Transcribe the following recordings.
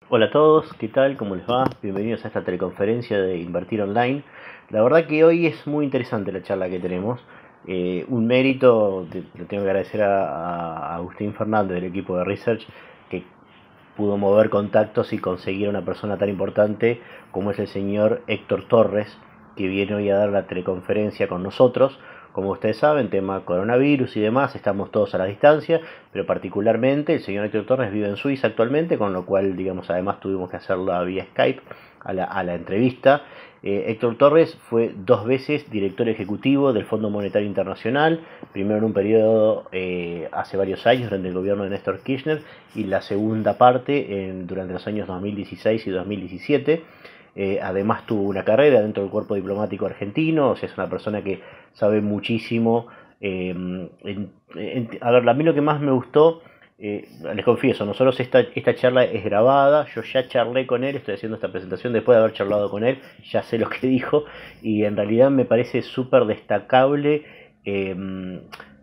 Hola a todos, ¿qué tal? ¿Cómo les va? Bienvenidos a esta teleconferencia de Invertir Online. La verdad que hoy es muy interesante la charla que tenemos. Un mérito, le tengo que agradecer a Agustín Fernández del equipo de Research, que pudo mover contactos y conseguir a una persona tan importante como es el señor Héctor Torres, que viene hoy a dar la teleconferencia con nosotros. Como ustedes saben, tema coronavirus y demás, estamos todos a la distancia, pero particularmente el señor Héctor Torres vive en Suiza actualmente, con lo cual, digamos, además tuvimos que hacerla vía Skype a la entrevista. Héctor Torres fue dos veces director ejecutivo del Fondo Monetario Internacional, primero en un periodo hace varios años durante el gobierno de Néstor Kirchner y la segunda parte durante los años 2016 y 2017. Además tuvo una carrera dentro del cuerpo diplomático argentino, o sea, es una persona que sabe muchísimo. A ver, a mí lo que más me gustó, les confieso, nosotros esta charla es grabada, yo ya charlé con él, estoy haciendo esta presentación después de haber charlado con él, ya sé lo que dijo y en realidad me parece súper destacable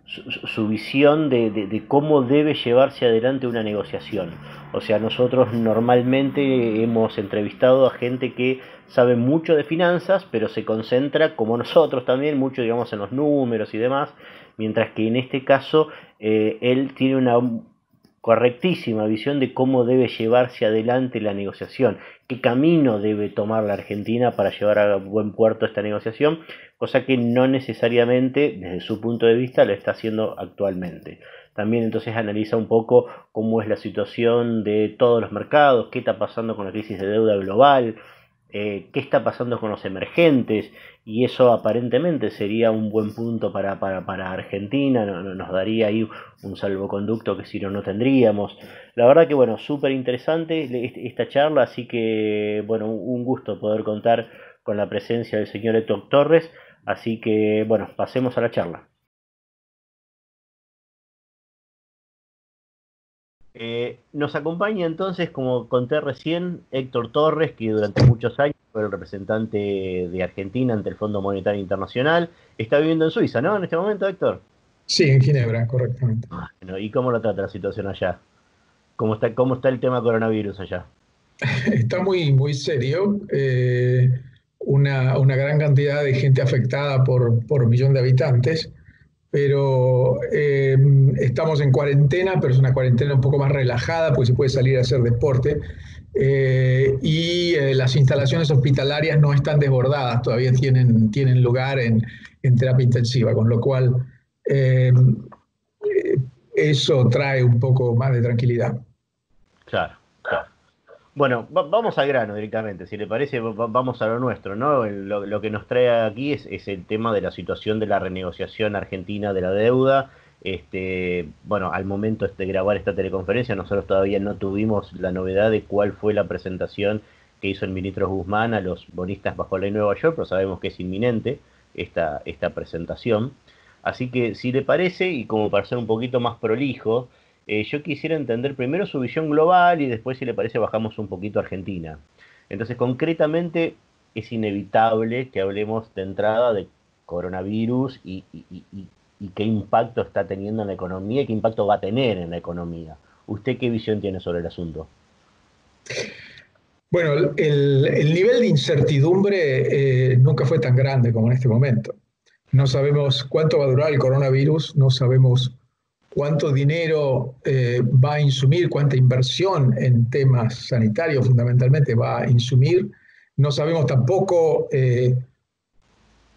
su visión de cómo debe llevarse adelante una negociación. O sea, nosotros normalmente hemos entrevistado a gente que sabe mucho de finanzas, pero se concentra, como nosotros también, mucho, digamos, en los números y demás, mientras que en este caso él tiene una correctísima visión de cómo debe llevarse adelante la negociación, qué camino debe tomar la Argentina para llevar a buen puerto esta negociación, cosa que no necesariamente desde su punto de vista lo está haciendo actualmente. También entonces analiza un poco cómo es la situación de todos los mercados, qué está pasando con la crisis de deuda global, qué está pasando con los emergentes, y eso aparentemente sería un buen punto para Argentina, nos daría ahí un salvoconducto que si no, no tendríamos. La verdad que bueno, súper interesante esta charla, así que bueno, un gusto poder contar con la presencia del señor Héctor Torres, así que bueno, pasemos a la charla. Nos acompaña entonces, como conté recién, Héctor Torres, que durante muchos años fue el representante de Argentina ante el Fondo Monetario Internacional. Está viviendo en Suiza, ¿no? En este momento, Héctor. Sí, en Ginebra, correctamente. Bueno, ¿y cómo lo trata la situación allá? ¿Cómo está el tema coronavirus allá? Está muy, muy serio. Una gran cantidad de gente afectada por millón de habitantes, pero estamos en cuarentena, pero es una cuarentena un poco más relajada, pues se puede salir a hacer deporte. Las instalaciones hospitalarias no están desbordadas, todavía tienen lugar en terapia intensiva, con lo cual eh, eso trae un poco más de tranquilidad. Claro, claro. Bueno, vamos al grano directamente, si le parece, vamos a lo nuestro, ¿no? Lo que nos trae aquí es el tema de la situación de la renegociación argentina de la deuda. Bueno, al momento de grabar esta teleconferencia, nosotros todavía no tuvimos la novedad de cuál fue la presentación que hizo el ministro Guzmán a los bonistas bajo la ley Nueva York, pero sabemos que es inminente esta presentación. Así que, si le parece, y como para ser un poquito más prolijo, yo quisiera entender primero su visión global y después, si le parece, bajamos un poquito a Argentina. Entonces, concretamente, es inevitable que hablemos de entrada de coronavirus y qué impacto está teniendo en la economía y qué impacto va a tener en la economía. ¿Usted qué visión tiene sobre el asunto? Bueno, el nivel de incertidumbre nunca fue tan grande como en este momento. No sabemos cuánto va a durar el coronavirus, no sabemos cuánto dinero va a insumir, cuánta inversión en temas sanitarios fundamentalmente va a insumir. No sabemos tampoco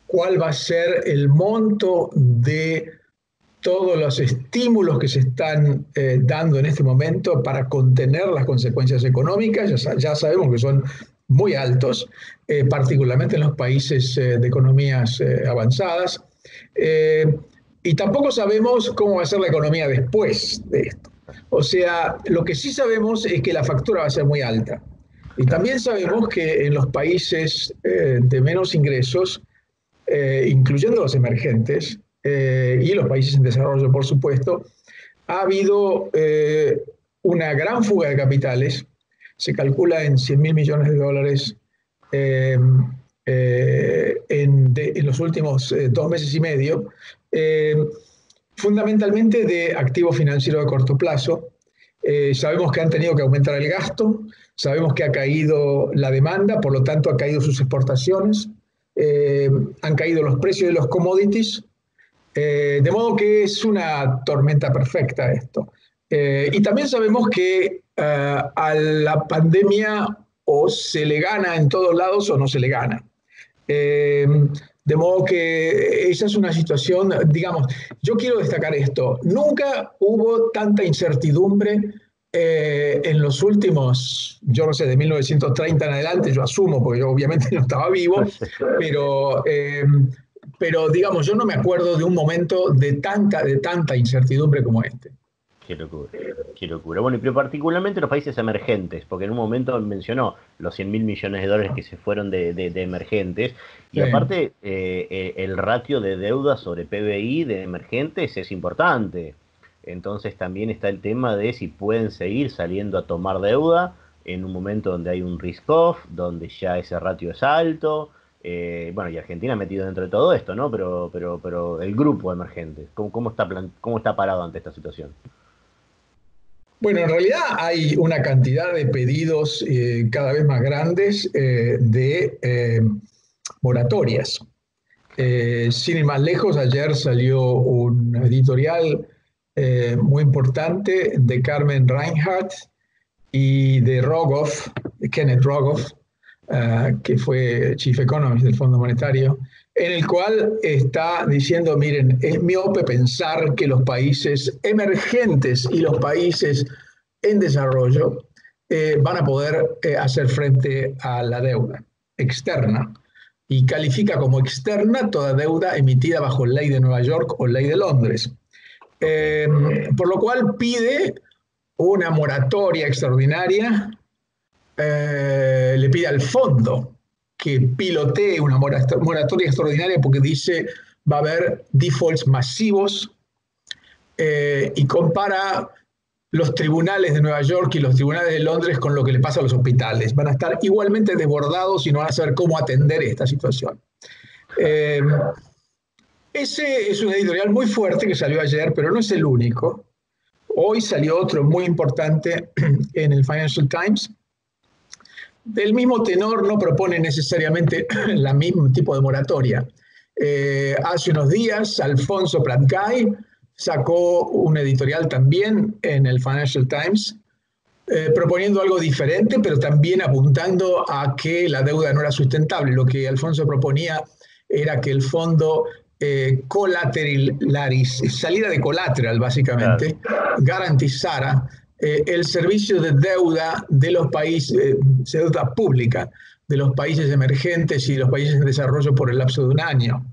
cuál va a ser el monto de todos los estímulos que se están dando en este momento para contener las consecuencias económicas, ya sabemos que son muy altos, particularmente en los países de economías avanzadas. Eh, y tampoco sabemos cómo va a ser la economía después de esto. O sea, lo que sí sabemos es que la factura va a ser muy alta. Y Claro. también sabemos que en los países de menos ingresos, incluyendo los emergentes y los países en desarrollo, por supuesto, ha habido una gran fuga de capitales, se calcula en 100 mil millones de dólares eh, en los últimos 2 meses y medio, eh, fundamentalmente de activos financieros de corto plazo, Sabemos que han tenido que aumentar el gasto, sabemos que ha caído la demanda, por lo tanto ha caído sus exportaciones, han caído los precios de los commodities, de modo que es una tormenta perfecta esto. Y también sabemos que a la pandemia o se le gana en todos lados o no se le gana. Eh, de modo que esa es una situación, digamos, yo quiero destacar esto, nunca hubo tanta incertidumbre en los últimos, yo no sé, de 1930 en adelante, yo asumo, porque yo obviamente no estaba vivo, pero, eh, pero digamos, yo no me acuerdo de un momento de tanta incertidumbre como este. Qué locura, qué locura. Bueno, y pero particularmente los países emergentes, porque en un momento mencionó los 100.000 millones de dólares que se fueron de emergentes, y Sí. aparte el ratio de deuda sobre PBI de emergentes es importante. Entonces también está el tema de si pueden seguir saliendo a tomar deuda en un momento donde hay un risk-off, donde ya ese ratio es alto. Bueno, y Argentina metido dentro de todo esto, ¿no? Pero el grupo emergente, ¿cómo está parado ante esta situación? Bueno, en realidad hay una cantidad de pedidos cada vez más grandes de moratorias. Sin ir más lejos, ayer salió un editorial muy importante de Carmen Reinhardt y de Rogoff, de Kenneth Rogoff, que fue Chief Economist del Fondo Monetario, en el cual está diciendo, miren, es miope pensar que los países emergentes y los países en desarrollo van a poder hacer frente a la deuda externa y califica como externa toda deuda emitida bajo ley de Nueva York o ley de Londres. Ok, Por lo cual pide una moratoria extraordinaria, le pide al fondo que pilotee una moratoria extraordinaria porque dice va a haber defaults masivos y compara los tribunales de Nueva York y los tribunales de Londres con lo que le pasa a los hospitales. Van a estar igualmente desbordados y no van a saber cómo atender esta situación. Eh, ese es un editorial muy fuerte que salió ayer, pero no es el único. Hoy salió otro muy importante en el Financial Times. Del mismo tenor, no propone necesariamente el mismo tipo de moratoria. Hace unos días, Alfonso Pratgay sacó un editorial también en el Financial Times, proponiendo algo diferente, pero también apuntando a que la deuda no era sustentable. Lo que Alfonso proponía era que el fondo saliera de collateral, claro. básicamente, garantizara el servicio de deuda de los países, deuda pública de los países emergentes y los países en desarrollo por el lapso de un año,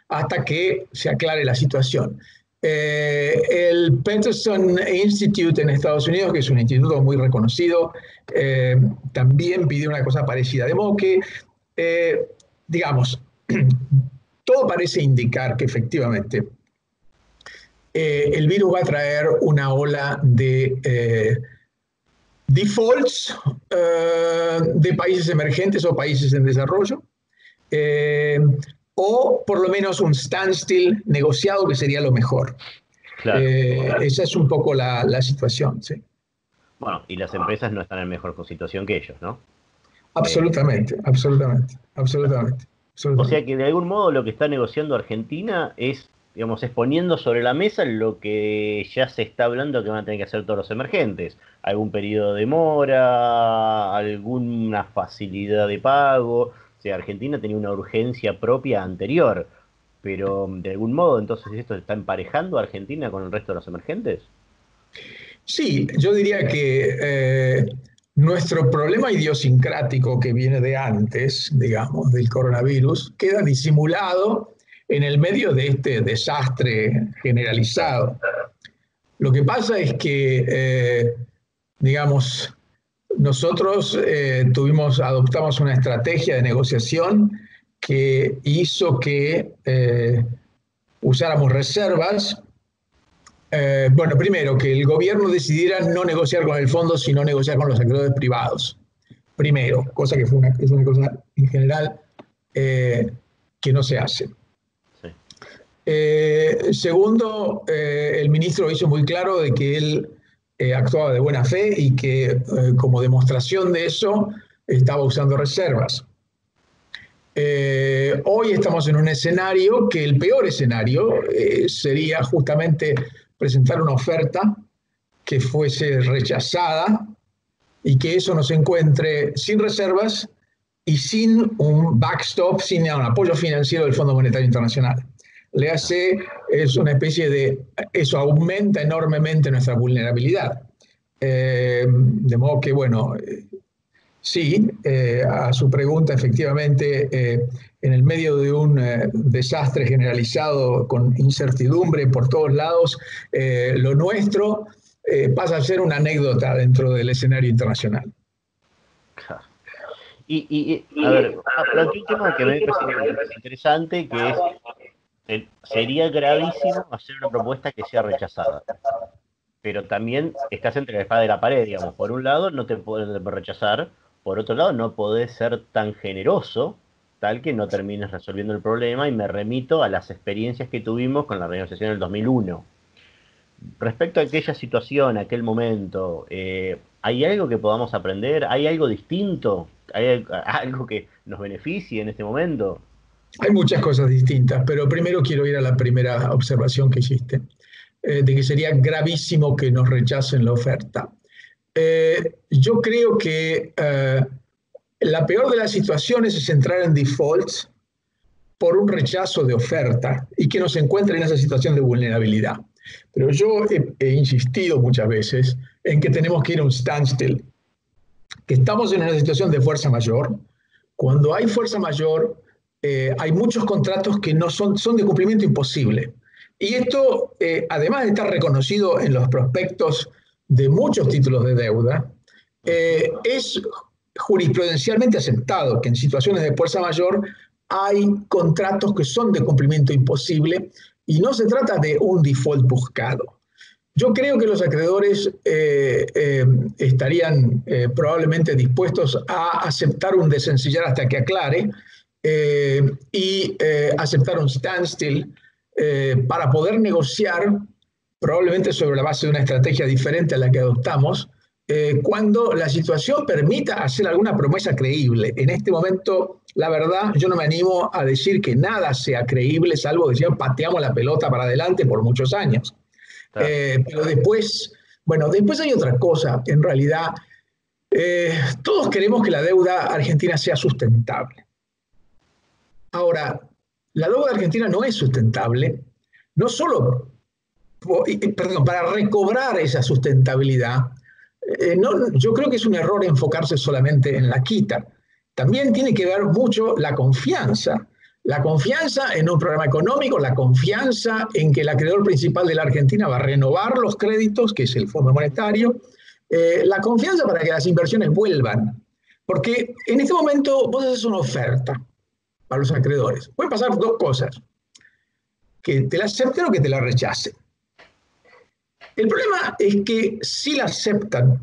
hasta que se aclare la situación. El Peterson Institute en Estados Unidos, que es un instituto muy reconocido, también pidió una cosa parecida. De modo que, digamos, todo parece indicar que efectivamente el virus va a traer una ola de defaults de países emergentes o países en desarrollo, eh, o por lo menos un standstill negociado, que sería lo mejor. Claro. Esa es un poco la situación, sí. Bueno, y las empresas no están en mejor situación que ellos, ¿no? Eh, Absolutamente, absolutamente, absolutamente, o sea absolutamente. que de algún modo lo que está negociando Argentina es, digamos, es poniendo sobre la mesa lo que ya se está hablando que van a tener que hacer todos los emergentes. Algún periodo de mora, alguna facilidad de pago. O sea, Argentina tenía una urgencia propia anterior, pero de algún modo entonces esto está emparejando a Argentina con el resto de los emergentes. Sí, yo diría que nuestro problema idiosincrático que viene de antes, digamos, del coronavirus, queda disimulado en el medio de este desastre Claro. generalizado. Lo que pasa es que, digamos, nosotros adoptamos una estrategia de negociación que hizo que usáramos reservas. Bueno, primero, que el gobierno decidiera no negociar con el fondo, sino negociar con los acreedores privados. Primero, cosa que es una cosa en general eh, que no se hace. Sí. Segundo, el ministro hizo muy claro de que él actuaba de buena fe y que como demostración de eso estaba usando reservas. Hoy estamos en un escenario que el peor escenario sería justamente presentar una oferta que fuese rechazada y que eso nos encuentre sin reservas y sin un backstop, sin un apoyo financiero del Fondo Monetario Internacional. Le hace, es una especie de, eso aumenta enormemente nuestra vulnerabilidad. De modo que, bueno, sí, a su pregunta, efectivamente, en el medio de un desastre generalizado con incertidumbre por todos lados, lo nuestro pasa a ser una anécdota dentro del escenario internacional. A ver, planteé un tema que me parece interesante, que es, sería gravísimo hacer una propuesta que sea rechazada, pero también estás entre la espada y la pared, digamos. Por un lado, no te pueden rechazar, por otro lado, no podés ser tan generoso, tal que no termines resolviendo el problema, y me remito a las experiencias que tuvimos con la renegociación del 2001. Respecto a aquella situación, aquel momento, ¿hay algo que podamos aprender? ¿Hay algo distinto? ¿Hay algo que nos beneficie en este momento? Hay muchas cosas distintas, pero primero quiero ir a la primera observación que hiciste, de que sería gravísimo que nos rechacen la oferta. Yo creo que la peor de las situaciones es entrar en defaults por un rechazo de oferta y que nos encuentre en esa situación de vulnerabilidad. Pero yo he insistido muchas veces en que tenemos que ir a un standstill, que estamos en una situación de fuerza mayor. Cuando hay fuerza mayor, hay muchos contratos que no son de cumplimiento imposible. Y esto, además de estar reconocido en los prospectos de muchos títulos de deuda, es jurisprudencialmente aceptado que en situaciones de fuerza mayor hay contratos que son de cumplimiento imposible y no se trata de un default buscado. Yo creo que los acreedores estarían probablemente dispuestos a aceptar un desencillar hasta que aclare y aceptar un standstill para poder negociar, probablemente sobre la base de una estrategia diferente a la que adoptamos, cuando la situación permita hacer alguna promesa creíble. En este momento, la verdad, yo no me animo a decir que nada sea creíble, salvo que pateamos la pelota para adelante por muchos años. Claro. Pero después, bueno, después hay otra cosa. En realidad, todos queremos que la deuda argentina sea sustentable. Ahora, la deuda argentina no es sustentable, no solo, perdón, para recobrar esa sustentabilidad, no, yo creo que es un error enfocarse solamente en la quita. También tiene que ver mucho la confianza. La confianza en un programa económico, la confianza en que el acreedor principal de la Argentina va a renovar los créditos, que es el Fondo Monetario, la confianza para que las inversiones vuelvan. Porque en este momento vos haces una oferta para los acreedores. Pueden pasar dos cosas, que te la acepten o que te la rechacen. El problema es que si la aceptan,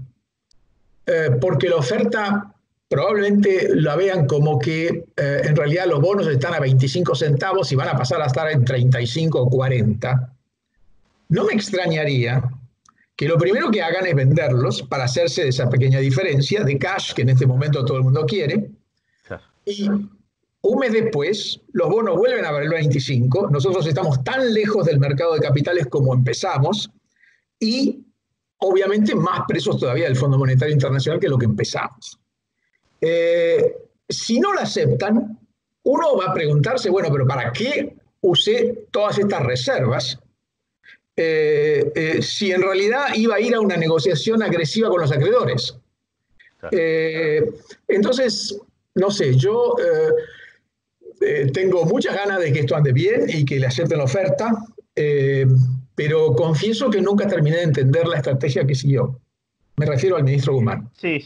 porque la oferta probablemente la vean como que en realidad los bonos están a 25 centavos y van a pasar a estar en 35 o 40. No me extrañaría que lo primero que hagan es venderlos para hacerse de esa pequeña diferencia de cash que en este momento todo el mundo quiere. Claro. Y un mes después, los bonos vuelven a valer 25. Nosotros estamos tan lejos del mercado de capitales como empezamos y obviamente más presos todavía del Fondo Monetario Internacional que lo que empezamos. Si no la aceptan, uno va a preguntarse, bueno, pero ¿para qué usé todas estas reservas? Si en realidad iba a ir a una negociación agresiva con los acreedores. Claro. Entonces, no sé, yo tengo muchas ganas de que esto ande bien y que le acepten la oferta, pero confieso que nunca terminé de entender la estrategia que siguió. Me refiero al ministro Guzmán. Sí,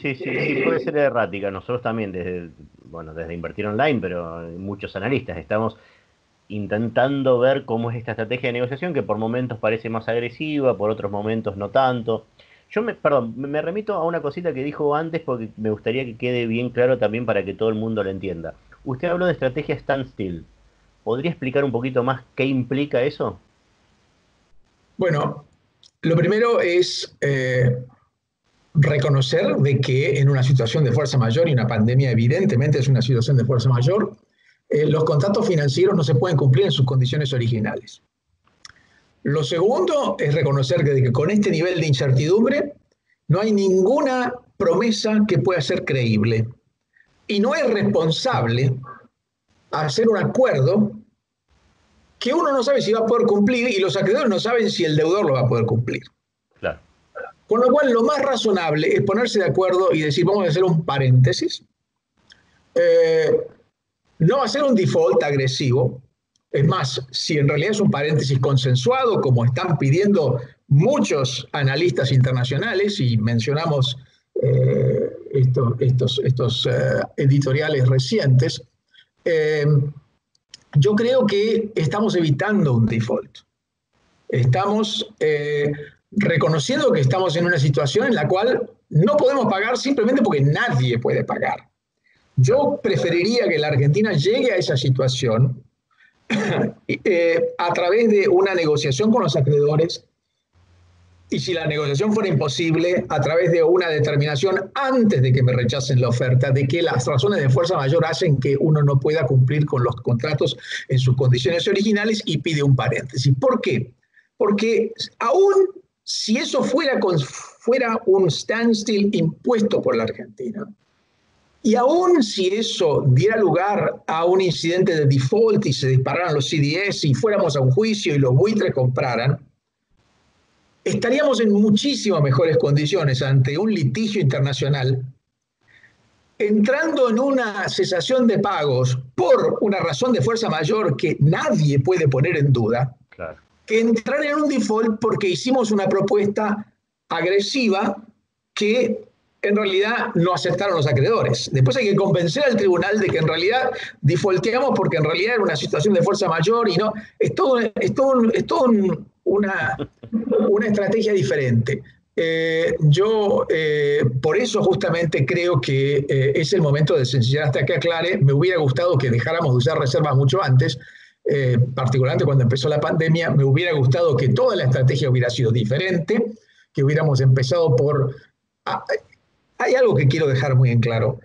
puede ser errática. Nosotros también, desde Invertir Online, pero muchos analistas, estamos intentando ver cómo es esta estrategia de negociación que por momentos parece más agresiva, por otros momentos no tanto. Perdón, me remito a una cosita que dijo antes porque me gustaría que quede bien claro también para que todo el mundo lo entienda. Usted habló de estrategia standstill. ¿Podría explicar un poquito más qué implica eso? Bueno, Lo primero es reconocer de que en una situación de fuerza mayor, y una pandemia evidentemente es una situación de fuerza mayor, los contratos financieros no se pueden cumplir en sus condiciones originales. Lo segundo es reconocer que con este nivel de incertidumbre no hay ninguna promesa que pueda ser creíble. Y no es responsable hacer un acuerdo que uno no sabe si va a poder cumplir y los acreedores no saben si el deudor lo va a poder cumplir. Claro. Con lo cual, lo más razonable es ponerse de acuerdo y decir, vamos a hacer un paréntesis. No va a ser un default agresivo. Es más, si en realidad es un paréntesis consensuado, como están pidiendo muchos analistas internacionales, y mencionamos estos editoriales recientes, yo creo que estamos evitando un default. Estamos reconociendo que estamos en una situación en la cual no podemos pagar simplemente porque nadie puede pagar. Yo preferiría que la Argentina llegue a esa situación a través de una negociación con los acreedores, y si la negociación fuera imposible, a través de una determinación antes de que me rechacen la oferta, de que las razones de fuerza mayor hacen que uno no pueda cumplir con los contratos en sus condiciones originales, y pide un paréntesis. ¿Por qué? Porque aún si eso fuera un standstill impuesto por la Argentina, y aún si eso diera lugar a un incidente de default y se dispararan los CDS y fuéramos a un juicio y los buitres compraran, estaríamos en muchísimas mejores condiciones ante un litigio internacional, entrando en una cesación de pagos por una razón de fuerza mayor que nadie puede poner en duda, claro, que entrar en un default porque hicimos una propuesta agresiva que en realidad no aceptaron los acreedores. Después hay que convencer al tribunal de que en realidad defaulteamos porque en realidad era una situación de fuerza mayor, y no, es todo una estrategia diferente. Yo por eso justamente creo que es el momento de sencillar hasta que aclare. Me hubiera gustado que dejáramos de usar reservas mucho antes, particularmente cuando empezó la pandemia. Me hubiera gustado que toda la estrategia hubiera sido diferente, que hubiéramos empezado por... Hay algo que quiero dejar muy en claro.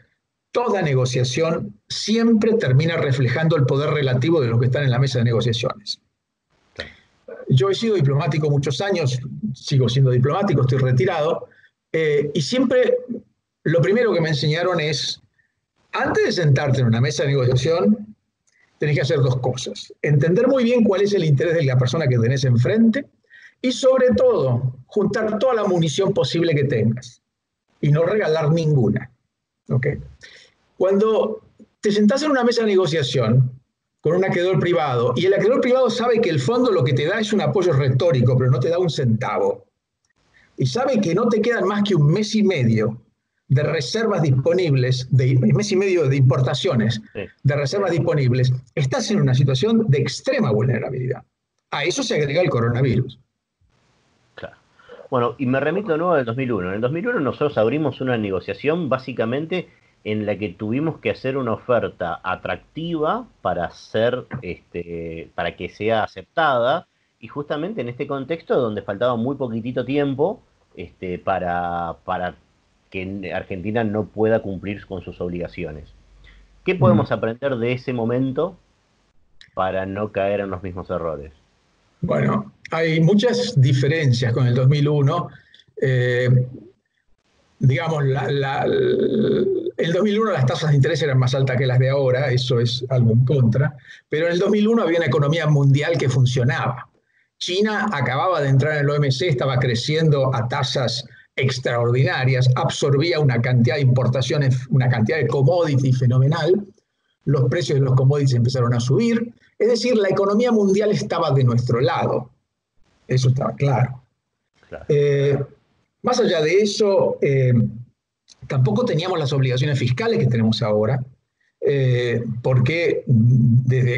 Toda negociación siempre termina reflejando el poder relativo de los que están en la mesa de negociaciones. Yo he sido diplomático muchos años, sigo siendo diplomático, estoy retirado, y siempre lo primero que me enseñaron es, antes de sentarte en una mesa de negociación, tenés que hacer dos cosas: entender muy bien cuál es el interés de la persona que tenés enfrente, y sobre todo, juntar toda la munición posible que tengas y no regalar ninguna. ¿Okay? Cuando te sentás en una mesa de negociación con un acreedor privado, y el acreedor privado sabe que el fondo lo que te da es un apoyo retórico, pero no te da un centavo, y sabe que no te quedan más que un mes y medio de reservas disponibles, un mes y medio de importaciones, sí, de reservas disponibles, estás en una situación de extrema vulnerabilidad. A eso se agrega el coronavirus. Claro. Bueno, y me remito de nuevo al 2001. En el 2001 nosotros abrimos una negociación básicamente en la que tuvimos que hacer una oferta atractiva para para que sea aceptada, y justamente en este contexto donde faltaba muy poquitito tiempo para que Argentina no pueda cumplir con sus obligaciones. ¿Qué podemos aprender de ese momento para no caer en los mismos errores? Bueno, hay muchas diferencias con el 2001. Digamos, el 2001 las tasas de interés eran más altas que las de ahora, eso es algo en contra, pero en el 2001 había una economía mundial que funcionaba. China acababa de entrar en el OMC, estaba creciendo a tasas extraordinarias, absorbía una cantidad de importaciones, una cantidad de commodities fenomenal, los precios de los commodities empezaron a subir, es decir, la economía mundial estaba de nuestro lado, eso estaba claro. Más allá de eso, tampoco teníamos las obligaciones fiscales que tenemos ahora, porque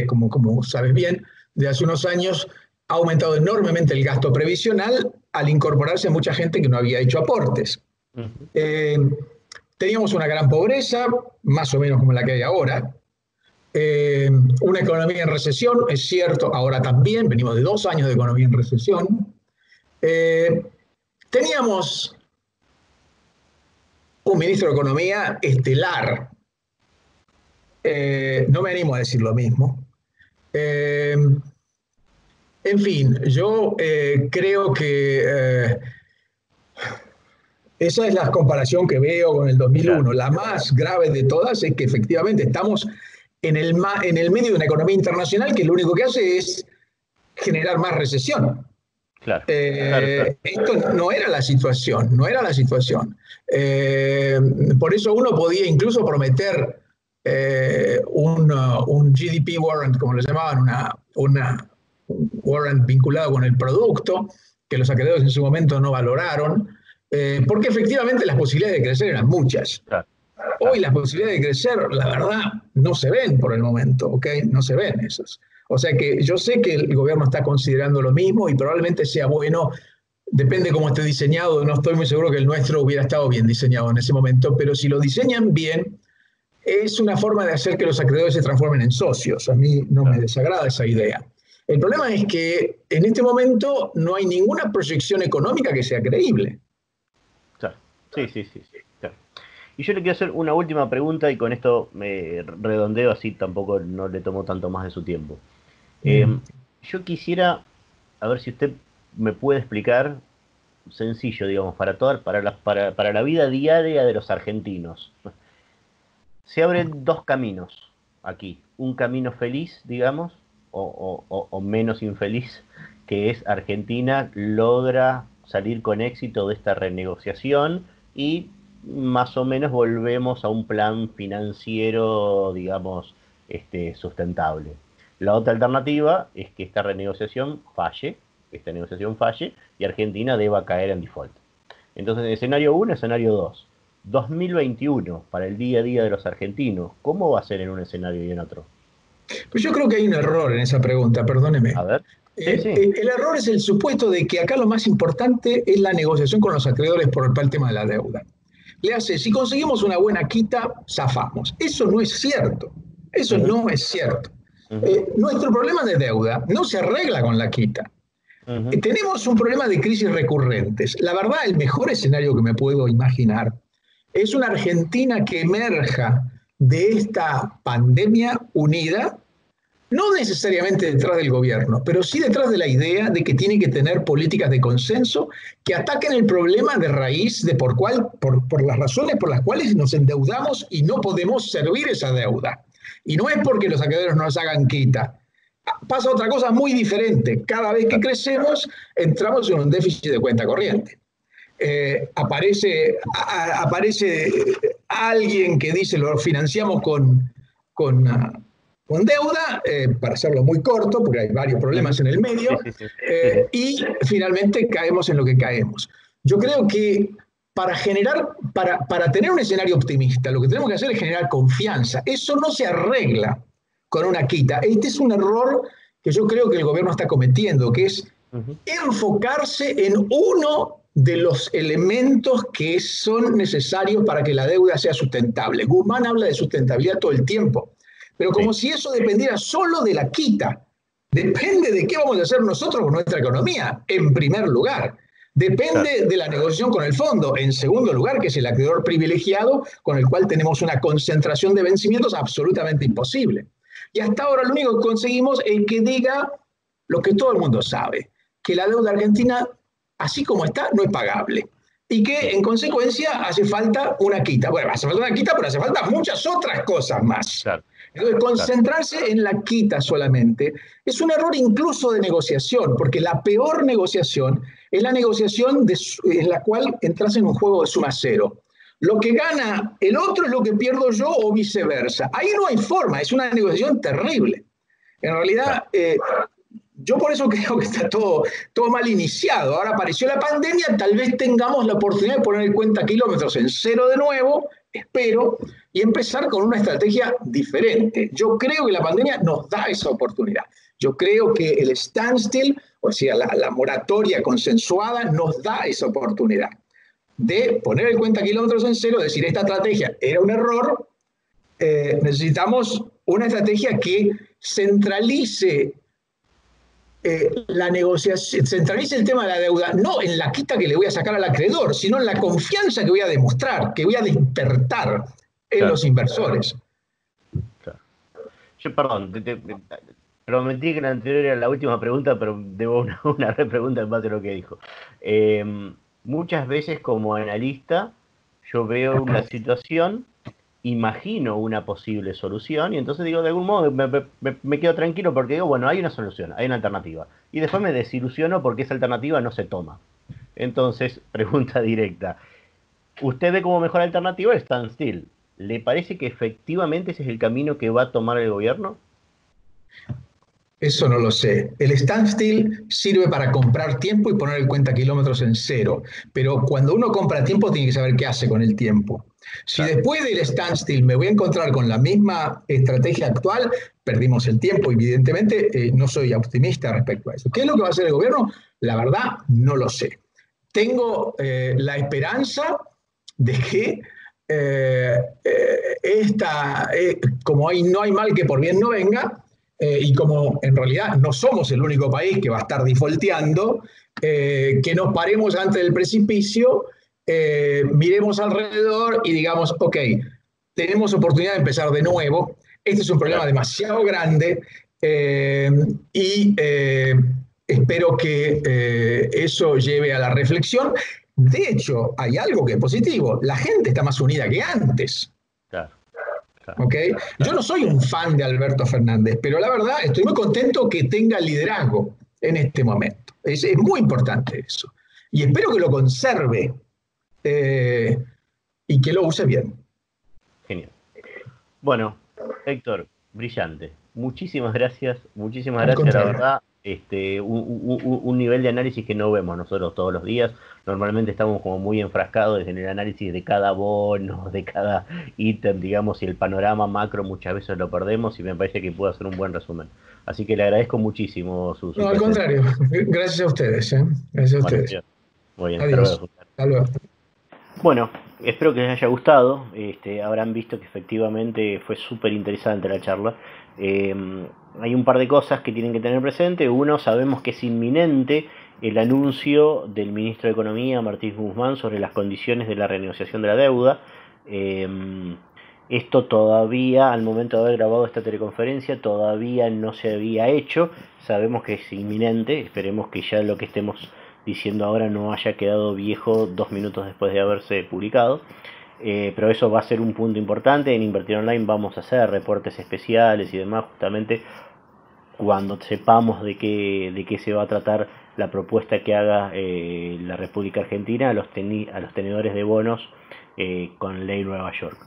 como sabes bien, desde hace unos años ha aumentado enormemente el gasto previsional al incorporarse mucha gente que no había hecho aportes. Teníamos una gran pobreza, más o menos como la que hay ahora. Una economía en recesión, es cierto, ahora también, venimos de 2 años de economía en recesión. Eh, Teníamos un ministro de Economía estelar, no me animo a decir lo mismo. Eh, en fin, yo creo que esa es la comparación que veo con el Claro, 2001. La más grave de todas es que efectivamente estamos en el medio de una economía internacional que lo único que hace es generar más recesión. claro, claro, claro. Esto no era la situación, no era la situación. Eh, por eso uno podía incluso prometer un GDP warrant, como lo llamaban, un warrant vinculado con el producto, que los acreedores en su momento no valoraron, porque efectivamente las posibilidades de crecer eran muchas. Claro, Hoy claro. las posibilidades de crecer, la verdad, no se ven por el momento, ¿ok? No se ven esas. O sea que yo sé que el gobierno está considerando lo mismo y probablemente sea bueno, depende cómo esté diseñado, no estoy muy seguro que el nuestro hubiera estado bien diseñado en ese momento, pero si lo diseñan bien, es una forma de hacer que los acreedores se transformen en socios. A mí no me Claro, desagrada esa idea. El problema es que en este momento no hay ninguna proyección económica que sea creíble. claro. Sí, sí, sí, sí, claro. Y yo le quiero hacer una última pregunta y con esto me redondeo, así tampoco no le tomo tanto más de su tiempo. Mm. Yo quisiera, a ver si usted me puede explicar, sencillo, digamos, para la vida diaria de los argentinos. Se abren dos caminos aquí. Un camino feliz, digamos, o menos infeliz, que es Argentina logra salir con éxito de esta renegociación y más o menos volvemos a un plan financiero, digamos, sustentable. La otra alternativa es que esta negociación falle y Argentina deba caer en default. Entonces, escenario uno, escenario 2. 2021 para el día a día de los argentinos. ¿Cómo va a ser en un escenario y en otro? Pues yo creo que hay un error en esa pregunta, A perdóneme. ver. Sí, sí. El error es el supuesto de que acá lo más importante es la negociación con los acreedores por el tema de la deuda. Le hace, si conseguimos una buena quita, zafamos. Eso no es cierto. Eso Ujú, no es cierto. ujú, Nuestro problema de deuda no se arregla con la quita. ujú. Tenemos un problema de crisis recurrentes. La verdad, el mejor escenario que me puedo imaginar es una Argentina que emerja de esta pandemia unida, no necesariamente detrás del gobierno, pero sí detrás de la idea de que tiene que tener políticas de consenso que ataquen el problema de raíz de por las razones por las cuales nos endeudamos y no podemos servir esa deuda. Y no es porque los acreedores no nos hagan quita. Pasa otra cosa muy diferente. Cada vez que Claro. crecemos, entramos en un déficit de cuenta corriente. Aparece alguien que dice lo financiamos con, con deuda, para hacerlo muy corto, porque hay varios problemas Ujú. en el Sí, medio, sí, sí. Sí, sí. y finalmente caemos en lo que caemos. Yo creo que para tener un escenario optimista, lo que tenemos que hacer es generar confianza. Eso no se arregla con una quita. Este es un error que yo creo que el gobierno está cometiendo, que es Ujú. enfocarse en uno de los elementos que son necesarios para que la deuda sea sustentable. Guzmán habla de sustentabilidad todo el tiempo, pero como Sí, si eso dependiera solo de la quita. Depende de qué vamos a hacer nosotros con nuestra economía, en primer lugar. claro. Depende de la negociación con el fondo, en segundo lugar, que es el acreedor privilegiado con el cual tenemos una concentración de vencimientos absolutamente imposible. Y hasta ahora lo único que conseguimos es que diga lo que todo el mundo sabe, que la deuda argentina, así como está, no es pagable. Y que Sí, en consecuencia hace falta una quita. Bueno, hace falta una quita, pero hace falta muchas otras cosas más. claro, Entonces, claro. concentrarse en la quita solamente es un error incluso de negociación, porque la peor negociación es la negociación en la cual entras en un juego de suma cero. Lo que gana el otro es lo que pierdo yo o viceversa. Ahí no hay forma, es una negociación terrible. En Claro. realidad, yo por eso creo que está todo mal iniciado. Ahora apareció la pandemia, tal vez tengamos la oportunidad de poner el cuenta kilómetros en cero de nuevo, espero, y empezar con una estrategia diferente. Yo creo que la pandemia nos da esa oportunidad. Yo creo que el standstill, o sea, la moratoria consensuada, nos da esa oportunidad de poner el cuenta kilómetros en cero, decir esta estrategia era un error, necesitamos una estrategia que centralice la negociación, centraliza el tema de la deuda no en la quita que le voy a sacar al acreedor, sino en la confianza que voy a demostrar, que voy a despertar en Claro, los inversores. claro. Yo, perdón, prometí que la anterior era la última pregunta, pero debo una repregunta en base a lo que dijo. Muchas veces como analista yo veo una situación, imagino una posible solución y entonces digo, de algún modo me quedo tranquilo porque digo, bueno, hay una solución, hay una alternativa. Y después me desilusiono porque esa alternativa no se toma. Entonces, pregunta directa. ¿Usted ve como mejor alternativa el standstill? ¿Le parece que efectivamente ese es el camino que va a tomar el gobierno? Eso no lo sé. El standstill sirve para comprar tiempo y poner el cuenta kilómetros en cero. Pero cuando uno compra tiempo tiene que saber qué hace con el tiempo. Si Claro, después del standstill me voy a encontrar con la misma estrategia actual, perdimos el tiempo. Evidentemente, no soy optimista respecto a eso. ¿Qué es lo que va a hacer el gobierno? La verdad, no lo sé. Tengo la esperanza de que como no hay mal que por bien no venga, y como en realidad no somos el único país que va a estar defaulteando, que nos paremos ante el precipicio, miremos alrededor y digamos, ok, tenemos oportunidad de empezar de nuevo, este es un problema claro. demasiado grande y espero que eso lleve a la reflexión. De hecho, hay algo que es positivo, la gente está más unida que antes. Claro, claro, ¿Ok? Yo claro. no soy un fan de Alberto Fernández, pero la verdad estoy muy contento que tenga liderazgo en este momento. Es muy importante eso. Y espero que lo conserve eh, y que lo use bien. Genial. Bueno, Héctor, brillante. Muchísimas Al gracias, la contrario. verdad. Un nivel de análisis que no vemos nosotros todos los días. Normalmente estamos como muy enfrascados en el análisis de cada bono, de cada ítem, digamos, y el panorama macro muchas veces lo perdemos y me parece que puede hacer un buen resumen. Así que le agradezco muchísimo su No, al presencia. contrario. Gracias a ustedes. ¿Eh? Gracias a Bueno, ustedes. señor. Muy bien, hasta Adiós. luego. Hasta luego. Bueno, espero que les haya gustado. Habrán visto que efectivamente fue súper interesante la charla. Eh, Hay un par de cosas que tienen que tener presente. Uno, sabemos que es inminente el anuncio del ministro de Economía, Martín Guzmán, sobre las condiciones de la renegociación de la deuda. Eh, Esto todavía, al momento de haber grabado esta teleconferencia, todavía no se había hecho. Sabemos que es inminente. Esperemos que ya lo que estemos diciendo ahora no haya quedado viejo 2 minutos después de haberse publicado. Pero eso va a ser un punto importante. En Invertir Online vamos a hacer reportes especiales y demás, justamente cuando sepamos de qué se va a tratar la propuesta que haga la República Argentina a los tenedores de bonos con ley Nueva York.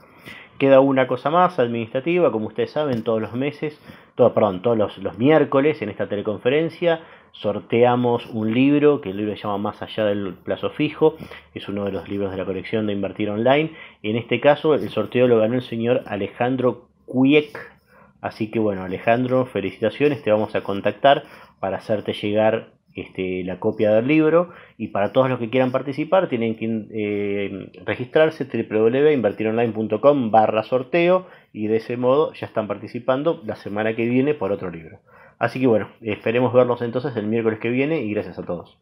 Queda una cosa más administrativa, como ustedes saben, todos los meses, todos los miércoles en esta teleconferencia sorteamos un libro, que el libro se llama Más allá del plazo fijo, es uno de los libros de la colección de Invertir Online. En este caso el sorteo lo ganó el señor Alejandro Cuiec, así que bueno, Alejandro, felicitaciones, te vamos a contactar para hacerte llegar la copia del libro, y para todos los que quieran participar tienen que registrarse www.invertironline.com/sorteo, y de ese modo ya están participando la semana que viene por otro libro. Así que bueno, esperemos verlos entonces el miércoles que viene y gracias a todos.